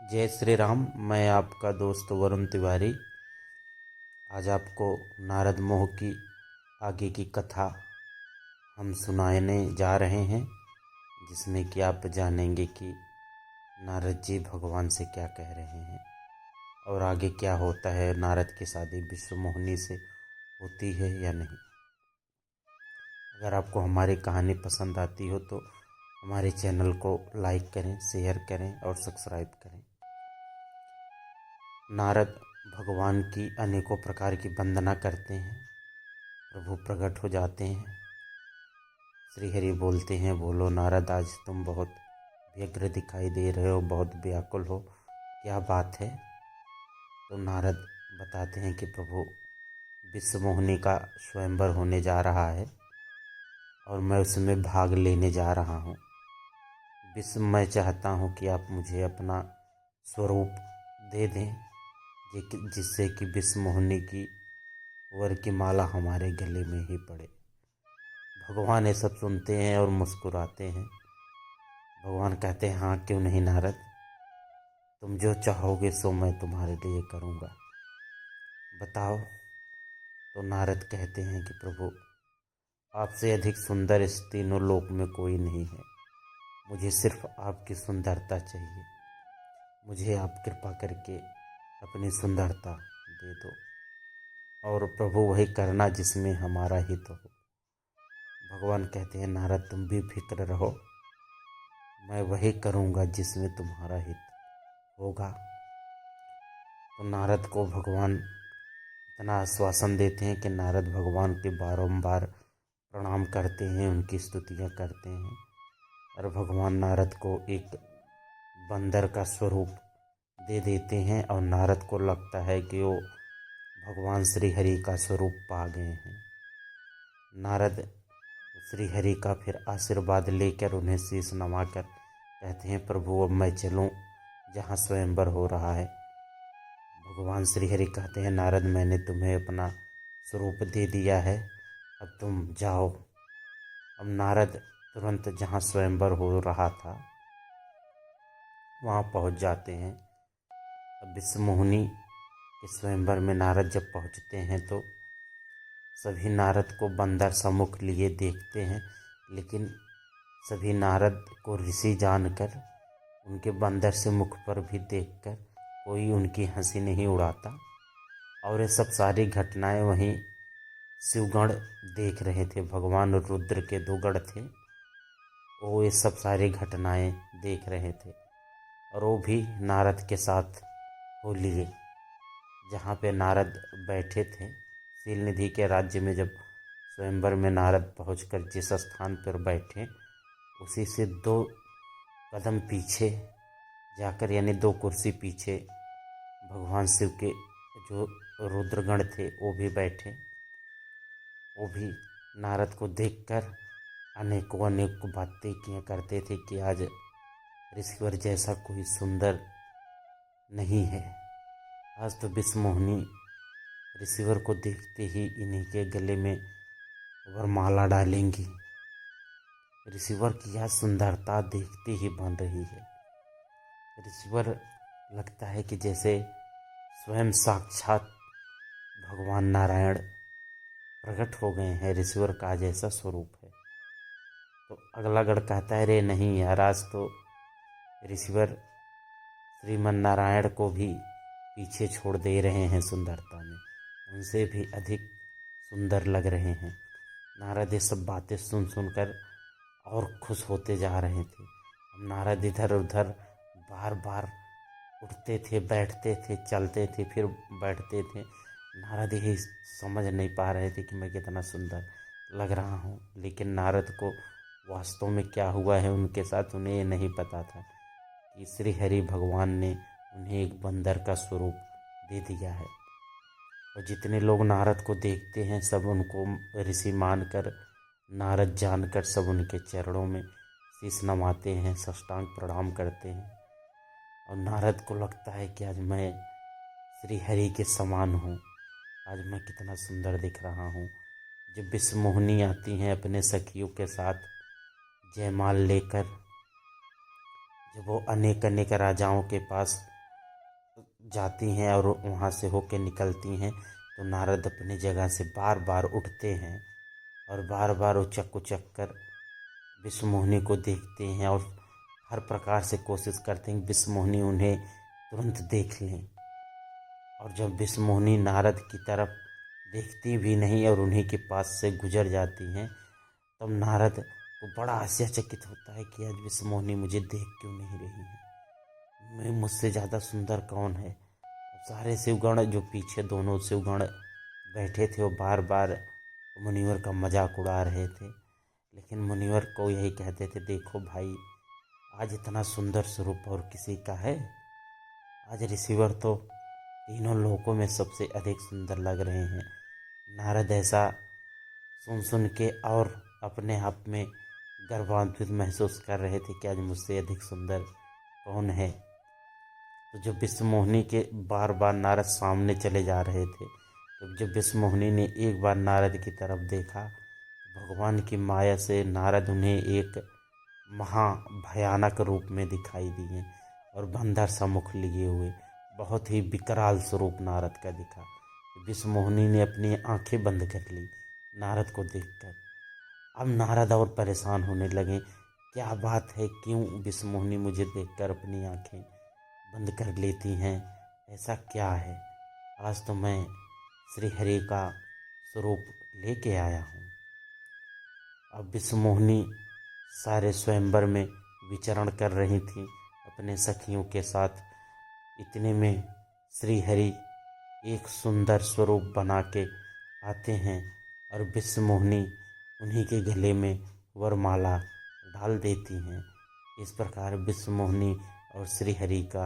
जय श्री राम। मैं आपका दोस्त वरुण तिवारी आज आपको नारद मोह की आगे की कथा हम सुनाने जा रहे हैं, जिसमें कि आप जानेंगे कि नारद जी भगवान से क्या कह रहे हैं और आगे क्या होता है। नारद की शादी विश्व मोहिनी से होती है या नहीं। अगर आपको हमारी कहानी पसंद आती हो तो हमारे चैनल को लाइक करें, शेयर करें और सब्सक्राइब करें। नारद भगवान की अनेकों प्रकार की वंदना करते हैं। प्रभु प्रकट हो जाते हैं। श्री हरि बोलते हैं, बोलो नारद, आज तुम बहुत व्यग्र दिखाई दे रहे हो, बहुत व्याकुल हो, क्या बात है। तो नारद बताते हैं कि प्रभु, विश्व मोहिनी का स्वयंवर होने जा रहा है और मैं उसमें भाग लेने जा रहा हूँ। मैं चाहता हूँ कि आप मुझे अपना स्वरूप दे दें, जिससे कि विश्व मोहिनी की वर की माला हमारे गले में ही पड़े। भगवान ये सब सुनते हैं और मुस्कुराते हैं। भगवान कहते हैं, हाँ क्यों नहीं नारद, तुम जो चाहोगे सो मैं तुम्हारे लिए करूँगा, बताओ। तो नारद कहते हैं कि प्रभु, आपसे अधिक सुंदर इस तीनों लोक में कोई नहीं है। मुझे सिर्फ आपकी सुंदरता चाहिए। मुझे आप कृपा करके अपनी सुंदरता दे दो और प्रभु वही करना जिसमें हमारा हित हो। भगवान कहते हैं, नारद तुम भी फिक्र रहो, मैं वही करूँगा जिसमें तुम्हारा हित होगा। तो नारद को भगवान इतना आश्वासन देते हैं कि नारद भगवान के बारंबार प्रणाम करते हैं, उनकी स्तुतियाँ करते हैं और भगवान नारद को एक बंदर का स्वरूप दे देते हैं और नारद को लगता है कि वो भगवान श्री हरि का स्वरूप पा गए हैं। नारद श्री हरि का फिर आशीर्वाद लेकर उन्हें शीश नवाकर कहते हैं, प्रभु अब मैं चलूं जहाँ स्वयंवर हो रहा है। भगवान श्री हरि कहते हैं, नारद मैंने तुम्हें अपना स्वरूप दे दिया है, अब तुम जाओ। अब नारद तुरंत जहाँ स्वयंवर हो रहा था वहाँ पहुँच जाते हैं। अब विश्व मोहिनी के स्वयंवर में नारद जब पहुँचते हैं तो सभी नारद को बंदर सम्मुख लिए देखते हैं, लेकिन सभी नारद को ऋषि जानकर उनके बंदर से मुख पर भी देखकर कोई उनकी हंसी नहीं उड़ाता। और ये सब सारी घटनाएं वहीं शिवगण देख रहे थे। भगवान रुद्र के 2 गण थे, वो ये सब सारी घटनाएं देख रहे थे और वो भी नारद के साथ हो लिए। जहाँ पे नारद बैठे थे शीलनिधि के राज्य में, जब स्वयंवर में नारद पहुंचकर जिस स्थान पर बैठे उसी से 2 कदम पीछे जाकर, यानी 2 कुर्सी पीछे, भगवान शिव के जो रुद्रगण थे वो भी बैठे। वो भी नारद को देखकर अनेकों अनेक बातें किया करते थे कि आज ऋषिवर जैसा कोई सुंदर नहीं है। आज तो विश्व मोहिनी ऋषिवर को देखते ही इन्हीं के गले में वरमाला डालेंगी। ऋषिवर की यह सुंदरता देखते ही बन रही है। ऋषिवर लगता है कि जैसे स्वयं साक्षात भगवान नारायण प्रकट हो गए हैं। ऋषिवर का जैसा स्वरूप है। तो अगला गण कहता है, रे नहीं यार, आज तो ऋषिवर श्रीमन नारायण को भी पीछे छोड़ दे रहे हैं सुंदरता में, उनसे भी अधिक सुंदर लग रहे हैं। नारद ये सब बातें सुन सुनकर और खुश होते जा रहे थे। अब नारद इधर उधर बार बार उठते थे, बैठते थे, चलते थे, फिर बैठते थे। नारद यही समझ नहीं पा रहे थे कि मैं कितना सुंदर लग रहा हूँ, लेकिन नारद को वास्तव में क्या हुआ है उनके साथ उन्हें ये नहीं पता था कि श्री हरि भगवान ने उन्हें एक बंदर का स्वरूप दे दिया है। और जितने लोग नारद को देखते हैं सब उनको ऋषि मानकर, नारद जानकर सब उनके चरणों में शीश नवाते हैं, साष्टांग प्रणाम करते हैं। और नारद को लगता है कि आज मैं श्री हरि के समान हूँ, आज मैं कितना सुंदर दिख रहा हूँ। जब विश्व मोहिनी आती हैं अपने सखियों के साथ जयमाल लेकर, जब वो अनेक अनेक राजाओं के पास जाती हैं और वहाँ से होके निकलती हैं तो नारद अपनी जगह से बार बार उठते हैं और बार बार उचक उचक कर विश्व मोहिनी को देखते हैं और हर प्रकार से कोशिश करते हैं कि विश्व मोहिनी उन्हें तुरंत देख लें। और जब विश्व मोहिनी नारद की तरफ देखती भी नहीं और उन्हीं के पास से गुजर जाती हैं, तब नारद को बड़ा आश्चर्यचकित होता है कि आज विश्व मोहिनी मुझे देख क्यों नहीं रही है, मैं मुझसे ज़्यादा सुंदर कौन है। अब सारे शिवगण जो पीछे दोनों शिवगण बैठे थे वो बार बार मुनिवर का मजाक उड़ा रहे थे, लेकिन मुनिवर को यही कहते थे, देखो भाई, आज इतना सुंदर स्वरूप और किसी का है। आज ऋषिवर तो तीनों लोकों में सबसे अधिक सुंदर लग रहे हैं। नारद ऐसा सुन सुन के और अपने आप में गर्वान्वित महसूस कर रहे थे कि आज मुझसे अधिक सुंदर कौन है। तो जब विश्व मोहिनी के बार बार नारद सामने चले जा रहे थे, तो जब विश्व मोहिनी ने एक बार नारद की तरफ देखा तो भगवान की माया से नारद उन्हें एक महा भयानक रूप में दिखाई दिए और बंदर सा मुख लिए हुए बहुत ही विकराल स्वरूप नारद का दिखा। विश्व मोहिनी ने अपनी आंखें बंद कर ली नारद को देखकर। अब नारद और परेशान होने लगे, क्या बात है, क्यों विश्व मोहिनी मुझे देखकर अपनी आंखें बंद कर लेती हैं, ऐसा क्या है। आज तो मैं श्री हरि का स्वरूप लेके आया हूँ। अब विश्व मोहिनी सारे स्वयंवर में विचरण कर रही थी अपने सखियों के साथ। इतने में श्री हरि एक सुंदर स्वरूप बना के आते हैं और विश्व मोहिनी उन्हीं के गले में वरमाला डाल देती हैं। इस प्रकार विश्व मोहिनी और श्री हरि का